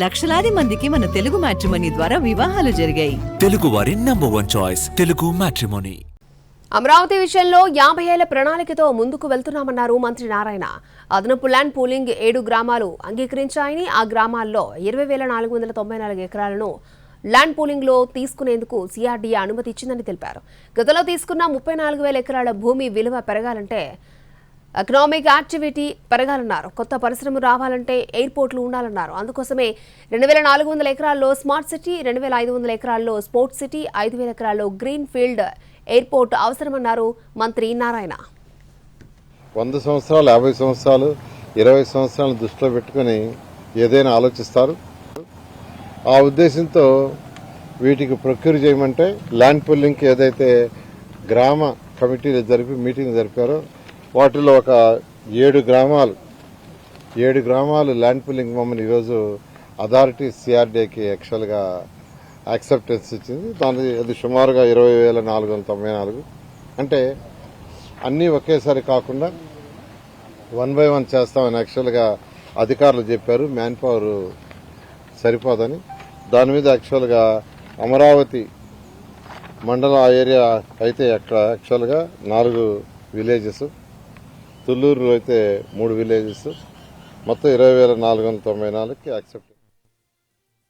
లక్షలాది మందికి మన తెలుగు మ్యాట్రిమోనీ ద్వారా వివాహాలు జరిగాయి. తెలుగు వారి #1 చాయిస్ తెలుగు మ్యాట్రిమోనీ. అమరావతి విషయంలో 50 ఏళ్ల ప్రణాళికతో ముందుకు వెళ్తున్నామన్నారు మంత్రి నారాయణ. అదనపు ల్యాండ్ పూలింగ్ 7 గ్రామాలు అంగీకరించాయని, ఆ గ్రామాల్లో 20,494 ఎకరాలను ల్యాండ్ పూలింగ్ లో తీసుకునేందుకు సిఆర్డీఏ అనుమతి ఇచ్చిందని తెలిపారు. గతంలో తీసుకున్న 34,000 ఎకరాల భూమి విలువ పెరగాలంటే ఎకనామిక్ యాక్టివిటీ పెరగాలన్నారు. కొత్త పరిశ్రమలు రావాలంటే ఎయిర్పోర్ట్లు ఉండాలన్నారు. అందుకోసమే 2,400 ఎకరాల్లో స్మార్ట్ సిటీ, 2,500 ఎకరాల్లో స్పోర్ట్స్ సిటీ, 5,000 ఎకరాల్లో గ్రీన్ ఫీల్డ్ ఎయిర్పోర్ట్ అవసరమన్నారు మంత్రి నారాయణ. 100 సంవత్సరాలు, 50 సంవత్సరాలు, 20 సంవత్సరాలను దృష్టిలో పెట్టుకుని ఏదైనా ఆలోచిస్తారు. ఆ ఉద్దేశంతో వీటికి ప్రొక్యూర్ చేయమంటే ల్యాండ్ పూలింగ్కి ఏదైతే గ్రామ కమిటీలు జరిపి మీటింగ్ జరిపారో వాటిలో ఒక 7 గ్రామాలు ల్యాండ్ పూలింగ్ మమ్మల్ని ఈరోజు అథారిటీ సిఆర్డీఏకి యాక్చువల్గా యాక్సెప్టెన్స్ ఇచ్చింది. అది సుమారుగా 20,494. అంటే అన్నీ ఒకేసారి కాకుండా 1 by 1 చేస్తామని యాక్చువల్గా అధికారులు చెప్పారు. మ్యాన్ పవర్ సరిపోదని దాని మీద యాక్చువల్గా అమరావతి మండలం ఆ ఏరియా అయితే అక్కడ యాక్చువల్గా 4 విలేజెస్, తుళ్లూరులో అయితే 3 విలేజెస్, మొత్తం 20,494కి యాక్సెప్ట్.